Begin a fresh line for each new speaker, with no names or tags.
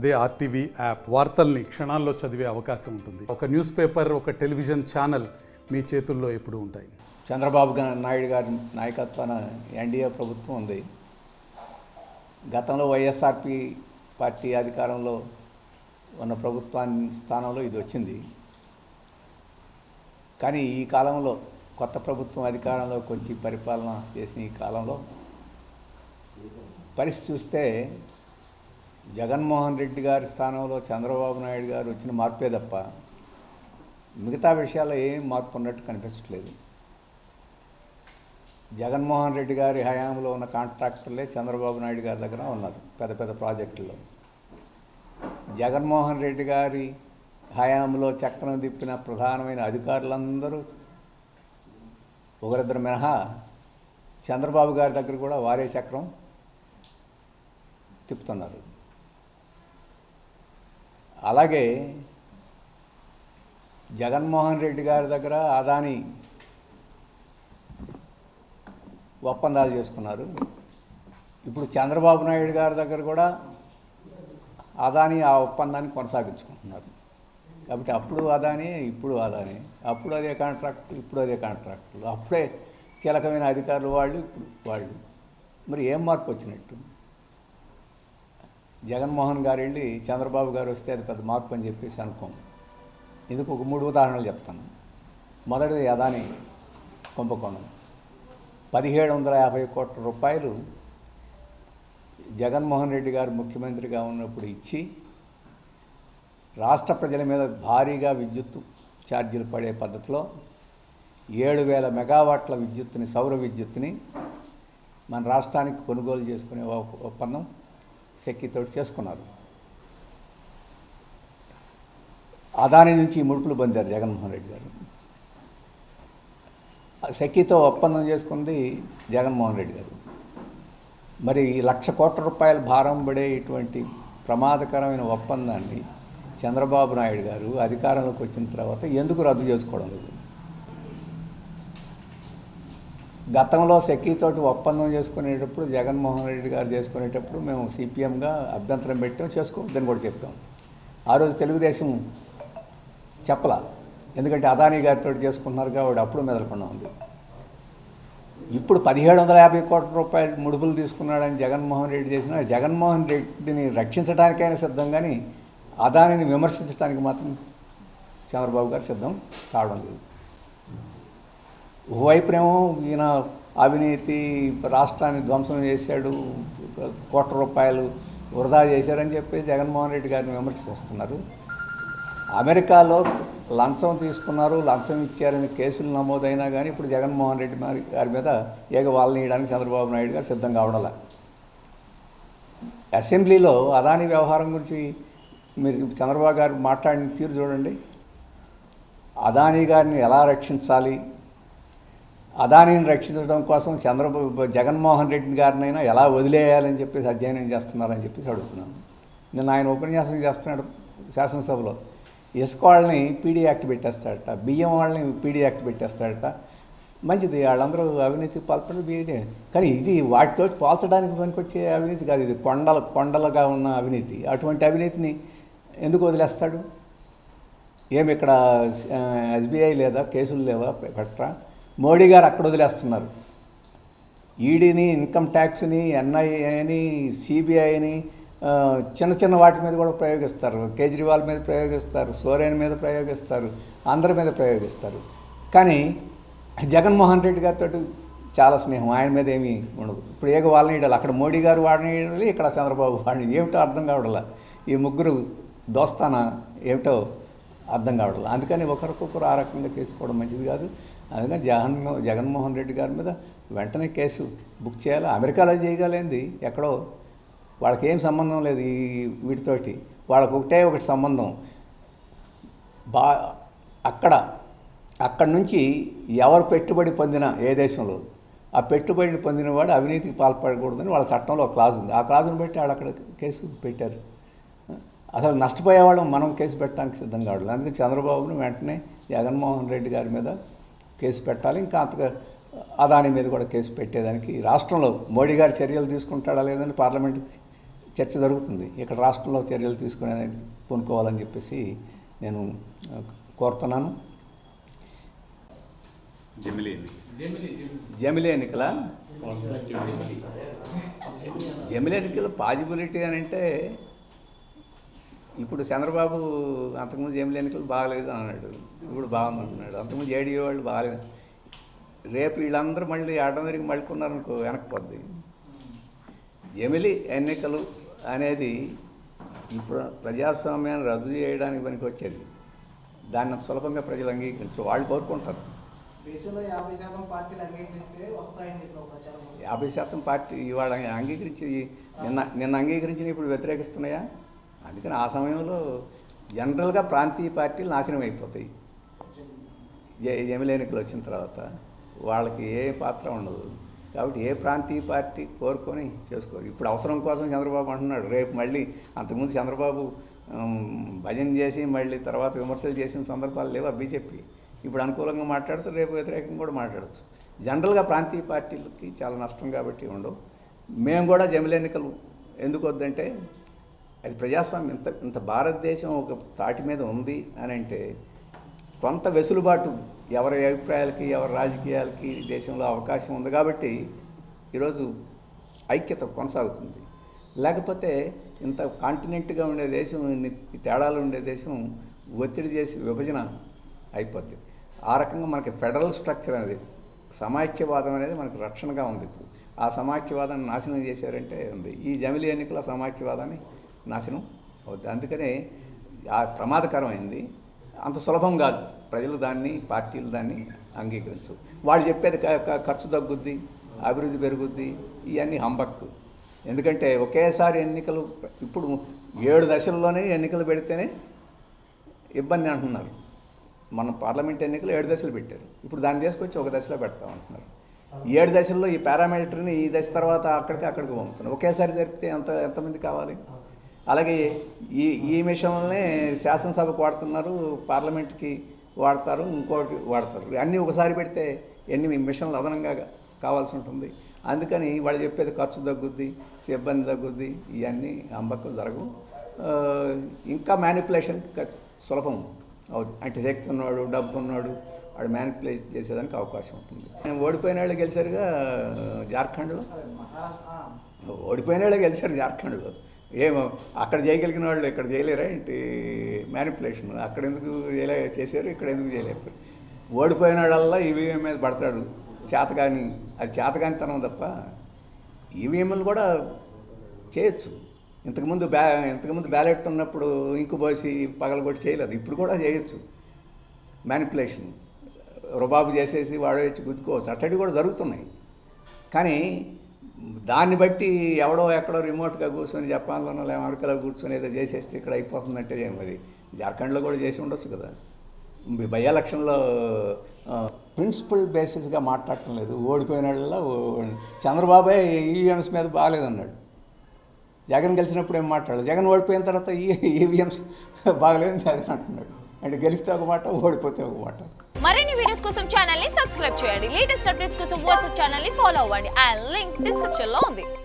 అదే RTV app వార్తల్ని క్షణాల్లో చదివే అవకాశం ఉంటుంది. ఒక న్యూస్ పేపర్, ఒక టెలివిజన్ ఛానల్ మీ చేతుల్లో ఎప్పుడూ ఉంటాయి.
చంద్రబాబు నాయుడు గారి నాయకత్వాన ఎన్డీఏ ప్రభుత్వం ఉంది. గతంలో వైఎస్ఆర్పి పార్టీ అధికారంలో ఉన్న ప్రభుత్వాన్ని స్థానంలో ఇది వచ్చింది. కానీ ఈ కాలంలో కొత్త ప్రభుత్వం అధికారంలోకి వచ్చి పరిపాలన చేసిన ఈ కాలంలో పరిస్థితి చూస్తే జగన్మోహన్ రెడ్డి గారి స్థానంలో చంద్రబాబు నాయుడు గారు వచ్చిన మార్పే తప్ప మిగతా విషయాల్లో ఏం మార్పు ఉన్నట్టు కనిపించట్లేదు. జగన్మోహన్ రెడ్డి గారి హయాంలో ఉన్న కాంట్రాక్టర్లే చంద్రబాబు నాయుడు గారి దగ్గర ఉన్నారు పెద్ద పెద్ద ప్రాజెక్టుల్లో. జగన్మోహన్ రెడ్డి గారి హయాంలో చక్రం తిప్పిన ప్రధానమైన అధికారులందరూ ఒకరిద్దరు మినహా చంద్రబాబు గారి దగ్గర కూడా వారే చక్రం తిప్పుతున్నారు. అలాగే జగన్మోహన్ రెడ్డి గారి దగ్గర అదానీ ఒప్పందాలు చేసుకున్నారు. ఇప్పుడు చంద్రబాబు నాయుడు గారి దగ్గర కూడా అదానీ ఆ ఒప్పందాన్ని కొనసాగించుకుంటున్నారు. కాబట్టి అప్పుడు అదానీ, ఇప్పుడు అదానీ, అప్పుడు అదే కాంట్రాక్టు, ఇప్పుడు అదే కాంట్రాక్టులు, అప్పుడే కీలకమైన అధికారులు వాళ్ళు, ఇప్పుడు వాళ్ళు. మరి ఏం మార్పు వచ్చినట్టు? జగన్మోహన్ గారు వెళ్ళి చంద్రబాబు గారు వస్తే అది పెద్ద మార్పు అని చెప్పేసి అనుకోం. ఇందుకు ఒక 3 ఉదాహరణలు చెప్తాను. మొదటిది అదానీ కుంభకోణం. 1750 కోట్ల రూపాయలు జగన్మోహన్ రెడ్డి గారు ముఖ్యమంత్రిగా ఉన్నప్పుడు ఇచ్చి రాష్ట్ర ప్రజల మీద భారీగా విద్యుత్తు ఛార్జీలు పడే పద్ధతిలో 7000 మెగావాట్ల విద్యుత్తుని, సౌర విద్యుత్తుని మన రాష్ట్రానికి కొనుగోలు చేసుకునే ఒప్పందం సెక్కితోటి చేసుకున్నారు. అదాని నుంచి ముడుపులు పొందారు జగన్మోహన్ రెడ్డి గారు. సెక్కితో ఒప్పందం చేసుకుంది జగన్మోహన్ రెడ్డి గారు. మరి 1,00,000 కోట్ల రూపాయల భారం పడే ఇటువంటి ప్రమాదకరమైన ఒప్పందాన్ని చంద్రబాబు నాయుడు గారు అధికారంలోకి వచ్చిన తర్వాత ఎందుకు రద్దు చేసుకోవడం లేదు? గతంలో సెక్కీతోటి ఒప్పందం చేసుకునేటప్పుడు జగన్మోహన్ రెడ్డి గారు చేసుకునేటప్పుడు మేము సిపిఎంగా అభ్యంతరం పెట్టాం, చేసుకోవద్దని కూడా చెప్పాం. ఆ రోజు తెలుగుదేశం చెప్పలా, ఎందుకంటే అదానీ గారితో చేసుకుంటున్నారు కాబట్టి అప్పుడు మెదలకుండా ఉంది. ఇప్పుడు 1750 కోట్ల రూపాయలు ముడుపులు తీసుకున్నాడని జగన్మోహన్ రెడ్డి చేసిన జగన్మోహన్ రెడ్డిని రక్షించడానికైనా సిద్ధం, కానీ అదానిని విమర్శించడానికి మాత్రం చంద్రబాబు గారు సిద్ధం కావడం లేదు. ఓవైపునేమో ఈయన అవినీతి, రాష్ట్రాన్ని ధ్వంసం చేశాడు, కోట్ల రూపాయలు వృధా చేశారని చెప్పి జగన్మోహన్ రెడ్డి గారిని విమర్శిస్తున్నారు. అమెరికాలో లంచం తీసుకున్నారు, లంచం ఇచ్చారని కేసులు నమోదైనా కానీ ఇప్పుడు జగన్మోహన్ రెడ్డి గారి మీద వాళ్ళని వేయడానికి చంద్రబాబు నాయుడు గారు సిద్ధం కావడంలా. అసెంబ్లీలో అదానీ వ్యవహారం గురించి మీరు చంద్రబాబు గారు మాట్లాడిన తీరు చూడండి. అదానీ గారిని ఎలా రక్షించాలి, అదానీని రక్షించడం కోసం జగన్మోహన్ రెడ్డి గారినైనా ఎలా వదిలేయాలని చెప్పేసి అధ్యయనం చేస్తున్నారని చెప్పేసి అడుగుతున్నాను. నిన్న ఆయన ఉపన్యాసం చేస్తున్నాడు శాసనసభలో. ఇసుక వాళ్ళని పీడీ యాక్ట్ పెట్టేస్తాడట, బియ్యం వాళ్ళని పీడీ యాక్ట్ పెట్టేస్తాడట. మంచిది, వాళ్ళందరూ అవినీతికి పాల్పడి బీడీ, కానీ ఇది వాటితో పోల్చడానికి పనికొచ్చే అవినీతి కాదు. ఇది కొండలుగా ఉన్న అవినీతి. అటువంటి అవినీతిని ఎందుకు వదిలేస్తాడు? ఏమి ఇక్కడ ఎస్బీఐ లేదా, కేసులు లేవా, పెట్టరా? మోడీ గారు అక్కడ వదిలేస్తున్నారు. ఈడీని, ఇన్కమ్ ట్యాక్స్ని, ఎన్ఐఏని, సిబిఐని చిన్న చిన్న వాటి మీద కూడా ప్రయోగిస్తారు. కేజ్రీవాల్ మీద ప్రయోగిస్తారు, సోరేన్ మీద ప్రయోగిస్తారు, అందరి మీద ప్రయోగిస్తారు. కానీ జగన్మోహన్ రెడ్డి గారితో చాలా స్నేహం, ఆయన మీద ఏమీ ఉండదు. ఇప్పుడు వాళ్ళని ఇడాలి, అక్కడ మోడీ గారు వాడిని ఇడాలి, ఇక్కడ చంద్రబాబు వాడిని, ఏమిటో అర్థం కావడాల. ఈ ముగ్గురు దోస్తానా ఏమిటో అర్థం కావడం. అందుకని ఒకరికొకరు ఆ రకంగా చేసుకోవడం మంచిది కాదు. అందుకని జగన్మోహన్ రెడ్డి గారి మీద వెంటనే కేసు బుక్ చేయాలి. అమెరికాలో చేయగలేంది, ఎక్కడో వాళ్ళకి ఏం సంబంధం లేదు ఈ వీటితోటి. వాళ్ళకు ఒకటి సంబంధం, అక్కడి నుంచి ఎవరు పెట్టుబడి పొందినా ఏ దేశంలో ఆ పెట్టుబడి పొందిన వాడు అవినీతికి పాల్పడకూడదని వాళ్ళ చట్టంలో ఒక క్లాజ్ ఉంది. ఆ క్లాజును బట్టి వాళ్ళు అక్కడ కేసు పెట్టారు. అసలు నష్టపోయేవాళ్ళం మనం కేసు పెట్టడానికి సిద్ధం కావడం. అందుకే చంద్రబాబును వెంటనే జగన్మోహన్ రెడ్డి గారి మీద కేసు పెట్టాలి. ఇంకా అంతగా అదాని మీద కూడా కేసు పెట్టేదానికి రాష్ట్రంలో మోడీ గారు చర్యలు తీసుకుంటాడా లేదని పార్లమెంట్కి చర్చ జరుగుతుంది. ఇక్కడ రాష్ట్రంలో చర్యలు తీసుకునే కొనుక్కోవాలని చెప్పేసి నేను కోరుతున్నాను. జమిలీ ఎన్నికల పాజిబిలిటీ అని అంటే ఇప్పుడు చంద్రబాబు అంతకుముందు జమిలీ ఎన్నికలు బాగలేదు అన్నాడు, ఇప్పుడు బాగుందంటున్నాడు. అంతకుముందు జేడీయూ వాళ్ళు బాగలేదు. రేపు వీళ్ళందరూ మళ్ళీ అడ్డమరికి మళ్ళుకున్నారనుకో వెనక్కిపోద్ది. జమిలీ ఎన్నికలు అనేది ఇప్పుడు ప్రజాస్వామ్యాన్ని రద్దు చేయడానికి పనికి వచ్చేది. దాన్ని అంత సులభంగా ప్రజలు అంగీకరించారు, వాళ్ళు కోరుకుంటారు. 50% పార్టీ ఇవాళ అంగీకరించి నిన్న అంగీకరించిన ఇప్పుడు వ్యతిరేకిస్తున్నాయా? అందుకని ఆ సమయంలో జనరల్గా ప్రాంతీయ పార్టీలు నాశనం అయిపోతాయి. జమిలీ ఎన్నికలు వచ్చిన తర్వాత వాళ్ళకి ఏ పాత్ర ఉండదు. కాబట్టి ఏ ప్రాంతీయ పార్టీ కోరుకొని చేసుకోరు. ఇప్పుడు అవసరం కోసం చంద్రబాబు అంటున్నాడు. రేపు మళ్ళీ అంతకుముందు చంద్రబాబు భజన చేసి మళ్ళీ తర్వాత విమర్శలు చేసిన సందర్భాలు లేవా బీజేపీ? ఇప్పుడు అనుకూలంగా మాట్లాడుతూ రేపు వ్యతిరేకంగా కూడా మాట్లాడచ్చు. జనరల్గా ప్రాంతీయ పార్టీలకి చాలా నష్టం కాబట్టి ఉండవు. మేము కూడా జమిలీ ఎన్నికలు ఎందుకు వద్దంటే అది ప్రజాస్వామ్యం ఇంత భారతదేశం ఒక తాటి మీద ఉంది అని అంటే కొంత వెసులుబాటు ఎవరి అభిప్రాయాలకి ఎవరి రాజకీయాలకి దేశంలో అవకాశం ఉంది కాబట్టి ఈరోజు ఐక్యత కొనసాగుతుంది. లేకపోతే ఇంత కాంటినెంట్గా ఉండే దేశం, ఇన్ని తేడాలు ఉండే దేశం ఒత్తిడి చేసి విభజన అయిపోద్ది. ఆ రకంగా మనకి ఫెడరల్ స్ట్రక్చర్ అనేది, సమాఖ్యవాదం అనేది మనకు రక్షణగా ఉంది. ఇప్పుడు ఆ సమాఖ్యవాదాన్ని నాశనం చేశారంటే ఉంది. ఈ జమిలీ ఎన్నికల సమాఖ్యవాదాన్ని నాశనం అవుతుంది. అందుకనే ఆ ప్రమాదకరమైంది. అంత సులభం కాదు. ప్రజలు దాన్ని, పార్టీలు దాన్ని అంగీకరించు. వాళ్ళు చెప్పేది ఖర్చు తగ్గుద్ది, అభివృద్ధి పెరుగుద్ది, ఇవన్నీ హంబక్కు. ఎందుకంటే ఒకేసారి ఎన్నికలు ఇప్పుడు 7 దశల్లోనే ఎన్నికలు పెడితేనే ఇబ్బంది అంటున్నారు. మన పార్లమెంట్ ఎన్నికలు 7 దశలు పెట్టారు. ఇప్పుడు దాన్ని తీసుకొచ్చి ఒక దశలో పెడతామంటున్నారు. 7 దశల్లో ఈ పారామిలిటరీని ఈ దశ తర్వాత అక్కడికి పంపుతున్నారు. ఒకేసారి జరిపితే ఎంతమంది కావాలి? అలాగే ఈ మిషన్లనే శాసనసభకు వాడుతున్నారు, పార్లమెంట్కి వాడతారు, ఇంకోటి వాడతారు. అన్నీ ఒకసారి పెడితే ఎన్ని మిషన్లు అదనంగా కావాల్సి ఉంటుంది. అందుకని వాళ్ళు చెప్పేది ఖర్చు తగ్గుద్ది, సిబ్బంది తగ్గుద్ది, ఇవన్నీ అంబకు జరగవు. ఇంకా మ్యానిపులేషన్ సులభం అవుతుంది. అంటే శక్తి ఉన్నాడు, డబ్బు ఉన్నాడు, వాడు మ్యానిపులేట్ చేసేదానికి అవకాశం ఉంటుంది. ఓడిపోయిన వాళ్ళు గెలిచారుగా జార్ఖండ్లో, ఓడిపోయిన వాళ్ళే గెలిచారు జార్ఖండ్లో. ఏమో అక్కడ చేయగలిగిన వాళ్ళు ఇక్కడ చేయలేరా ఏంటి? మ్యానిపులేషన్ అక్కడ ఎందుకు చేశారు, ఇక్కడ ఎందుకు చేయలేరు? ఓడిపోయిన వాళ్ళల్లా ఈవీఎం మీద పడతాడు. అది చేతగానితనం తప్ప ఈవీఎంలు కూడా చేయొచ్చు. ఇంతకుముందు బ్యాలెట్ ఉన్నప్పుడు ఇంకు పోసి పగలగొట్టి చేయలేదు. ఇప్పుడు కూడా చేయొచ్చు మ్యానిపులేషన్. రుబాబు చేసేసి వాడు వచ్చి గుద్దుకోవచ్చు. అట్టడి కూడా జరుగుతున్నాయి. కానీ దాన్ని బట్టి ఎవడో ఎక్కడో రిమోట్గా కూర్చొని జపాన్లోనో లేదా అమెరికాలో కూర్చొని ఏదో చేసేస్తే ఇక్కడ అయిపోతుందంటే మరి జార్ఖండ్లో కూడా చేసి ఉండొచ్చు కదా. బై ఎలక్షన్లో ప్రిన్సిపల్ బేసిస్గా మాట్లాడటం లేదు. ఓడిపోయిన వాళ్ళ చంద్రబాబే ఈవీఎంస్ మీద బాగాలేదన్నాడు. జగన్ గెలిచినప్పుడు ఏం మాట్లాడలేదు. జగన్ ఓడిపోయిన తర్వాత ఈవీఎంస్ బాగలేదని జగన్ అంటున్నాడు. అంటే గెలిస్తే ఒక మాట, ఓడిపోతే ఒక మాట.
మరిన్ని వీడియోస్ కోసం ఛానల్ ని సబ్స్క్రైబ్ చేయండి. లేటెస్ట్ అప్డేట్స్ కోసం వాట్సాప్ ఛానల్ ని ఫాలో అవ్వండి. ఆ లింక్ డిస్క్రిప్షన్ లో ఉంది.